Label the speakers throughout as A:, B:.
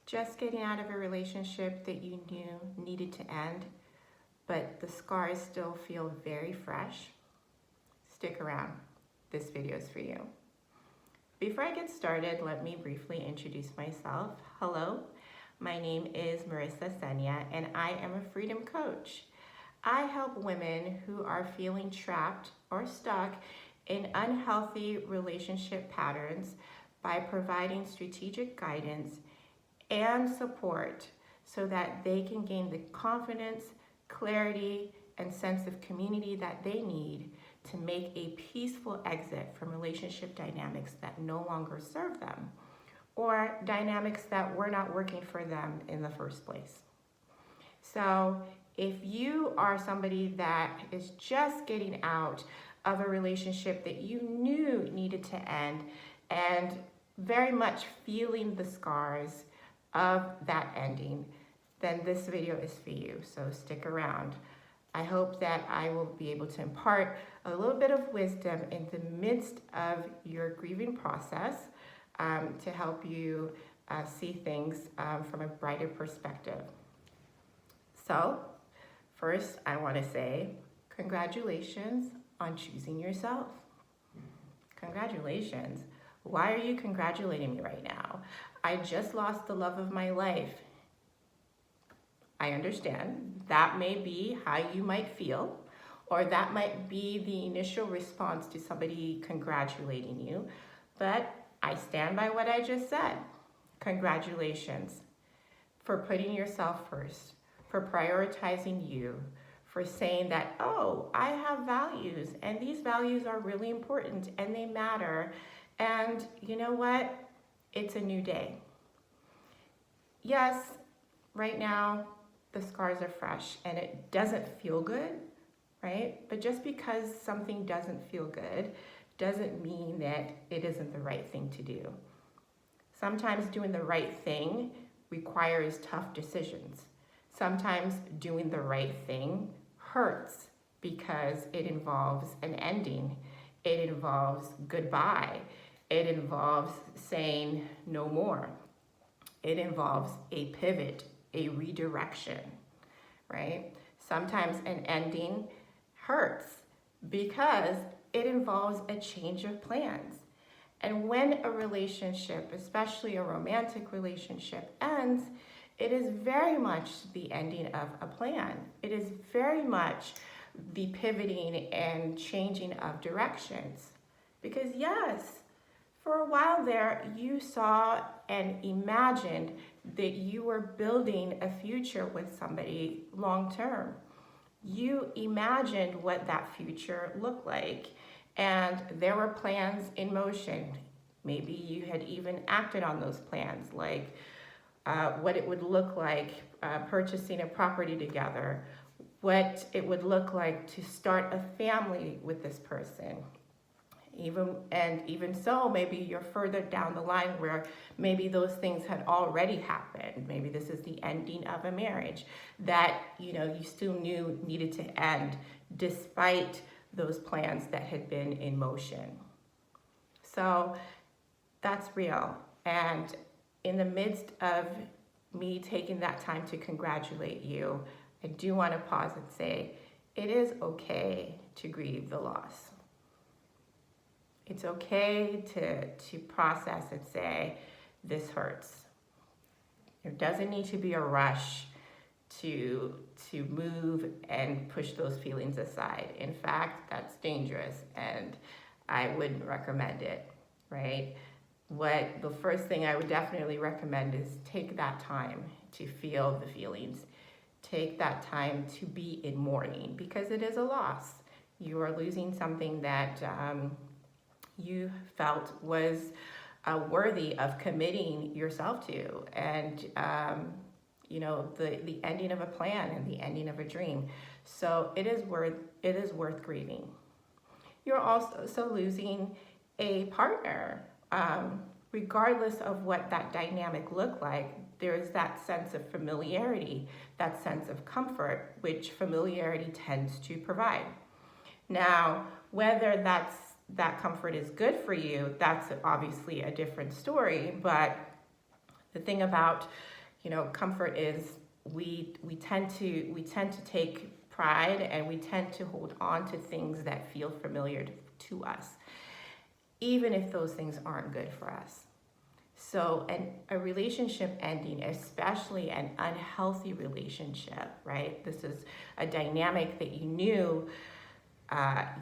A: Just getting out of a relationship that you knew needed to end, but the scars still feel very fresh? Stick around. This video is for you. Before I get started, let me briefly introduce myself. Hello, my name is Marissa Senya, and I am a freedom coach. I help women who are feeling trapped or stuck in unhealthy relationship patterns by providing strategic guidance and support so that they can gain the confidence, clarity, and sense of community that they need to make a peaceful exit from relationship dynamics that no longer serve them or dynamics that were not working for them in the first place. So if you are somebody that is just getting out of a relationship that you knew needed to end and very much feeling the scars of that ending, then this video is for you, so stick around. I hope that I will be able to impart a little bit of wisdom in the midst of your grieving process to help you see things from a brighter perspective. So, first I want to say congratulations on choosing yourself. Congratulations. Why are you congratulating me right now? I just lost the love of my life. I understand that may be how you might feel, or that might be the initial response to somebody congratulating you, but I stand by what I just said. Congratulations for putting yourself first, for prioritizing you, for saying that, oh, I have values, and these values are really important, and they matter, and you know what? It's a new day. Yes, right now, the scars are fresh and it doesn't feel good, right? But just because something doesn't feel good doesn't mean that it isn't the right thing to do. Sometimes doing the right thing requires tough decisions. Sometimes doing the right thing hurts because it involves an ending. It involves goodbye. It involves saying no more. It involves a pivot, a redirection, right? Sometimes an ending hurts because it involves a change of plans. And when a relationship, especially a romantic relationship, ends, it is very much the ending of a plan. It is very much the pivoting and changing of directions. Because yes, for a while there, you saw and imagined that you were building a future with somebody long term. You imagined what that future looked like, and there were plans in motion. Maybe you had even acted on those plans, like what it would look like purchasing a property together, what it would look like to start a family with this person. Even so, maybe you're further down the line where maybe those things had already happened. Maybe this is the ending of a marriage that you still knew needed to end despite those plans that had been in motion. So that's real. And in the midst of me taking that time to congratulate you, I do want to pause and say it is okay to grieve the loss. It's okay to process and say, this hurts. There doesn't need to be a rush to move and push those feelings aside. In fact, that's dangerous and I wouldn't recommend it, right? The first thing I would definitely recommend is take that time to feel the feelings. Take that time to be in mourning because it is a loss. You are losing something that you felt was worthy of committing yourself to, and the ending of a plan and the ending of a dream. So it is worth grieving. You're also losing a partner, regardless of what that dynamic looked like. There's that sense of familiarity, that sense of comfort, which familiarity tends to provide. Now, whether that comfort is good for you, that's obviously a different story. But the thing about comfort is we tend to take pride, and we tend to hold on to things that feel familiar to us, even if those things aren't good for us. So a relationship ending, especially an unhealthy relationship, right? This is a dynamic that you knew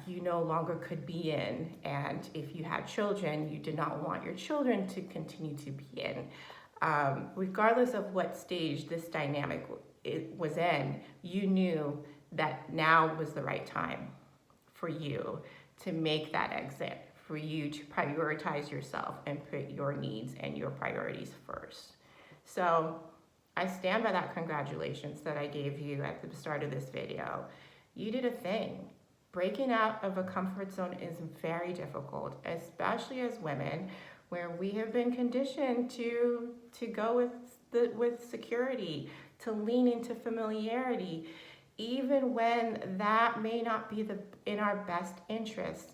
A: you no longer could be in. And if you had children, you did not want your children to continue to be in. Regardless of what stage this dynamic was in, you knew that now was the right time for you to make that exit, for you to prioritize yourself and put your needs and your priorities first. So I stand by that congratulations that I gave you at the start of this video. You did a thing. Breaking out of a comfort zone is very difficult, especially as women, where we have been conditioned to go with security, to lean into familiarity, even when that may not be in our best interest.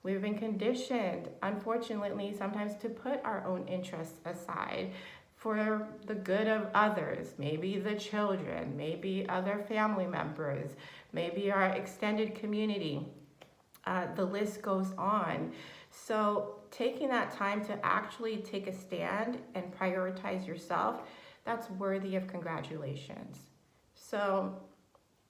A: We've been conditioned, unfortunately, sometimes to put our own interests aside for the good of others, maybe the children, maybe other family members, maybe our extended community. The list goes on. So taking that time to actually take a stand and prioritize yourself, that's worthy of congratulations. So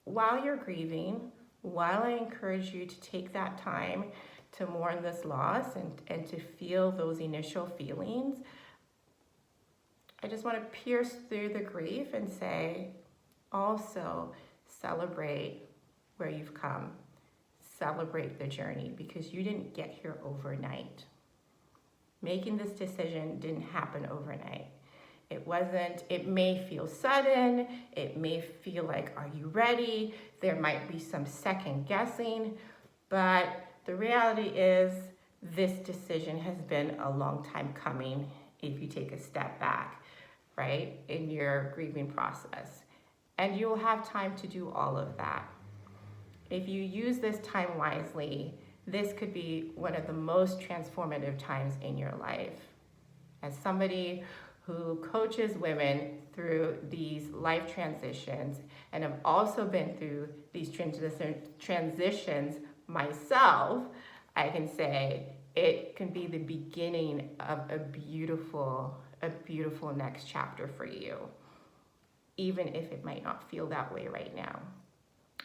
A: while you're grieving, while I encourage you to take that time to mourn this loss and to feel those initial feelings, I just want to pierce through the grief and say, also celebrate where you've come. Celebrate the journey, because you didn't get here overnight. Making this decision didn't happen overnight. It may feel sudden. It may feel like, are you ready? There might be some second guessing, but the reality is this decision has been a long time coming if you take a step back, right, in your grieving process. And you'll have time to do all of that. If you use this time wisely, this could be one of the most transformative times in your life. As somebody who coaches women through these life transitions, and have also been through these transitions myself, I can say it can be the beginning of a beautiful next chapter for you, even if it might not feel that way right now.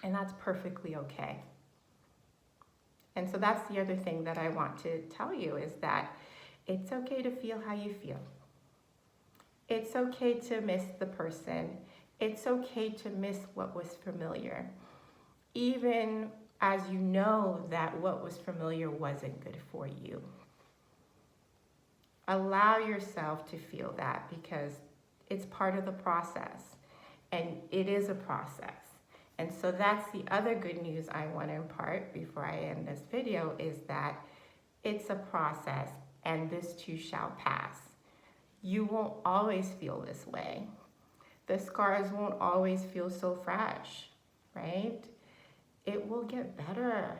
A: And that's perfectly okay. And so that's the other thing that I want to tell you, is that it's okay to feel how you feel. It's okay to miss the person. It's okay to miss what was familiar, even as you know that what was familiar wasn't good for you. Allow yourself to feel that, because it's part of the process, and it is a process. And so that's the other good news I want to impart before I end this video, is that it's a process, and this too shall pass. You won't always feel this way. The scars won't always feel so fresh, right? It will get better,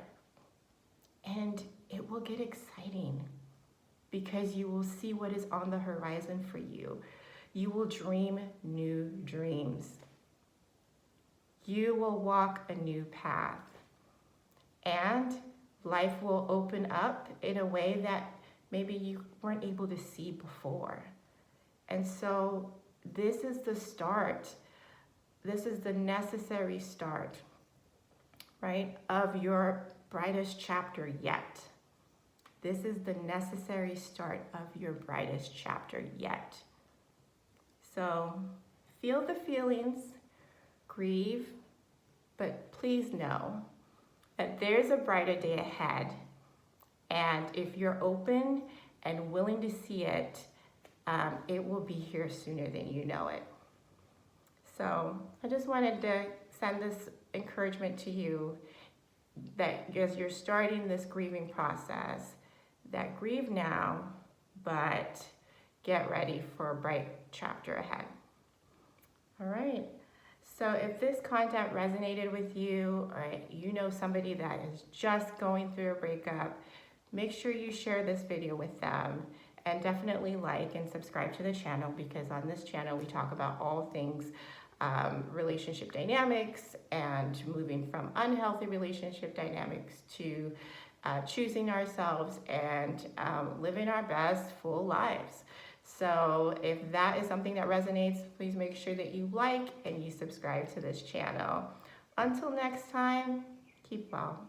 A: and it will get exciting, because you will see what is on the horizon for you. You will dream new dreams. You will walk a new path, and life will open up in a way that maybe you weren't able to see before. And so this is the start. This is the necessary start, right, of your brightest chapter yet. This is the necessary start of your brightest chapter yet. So feel the feelings, grieve, but please know that there's a brighter day ahead. And if you're open and willing to see it, it will be here sooner than you know it. So I just wanted to send this encouragement to you, that as you're starting this grieving process, that grieve now, but get ready for a bright chapter ahead. All right. So if this content resonated with you, or you know somebody that is just going through a breakup, make sure you share this video with them And definitely like and subscribe to the channel, because on this channel we talk about all things relationship dynamics and moving from unhealthy relationship dynamics to choosing ourselves and living our best full lives. So if that is something that resonates, please make sure that you like and you subscribe to this channel. Until next time, keep well.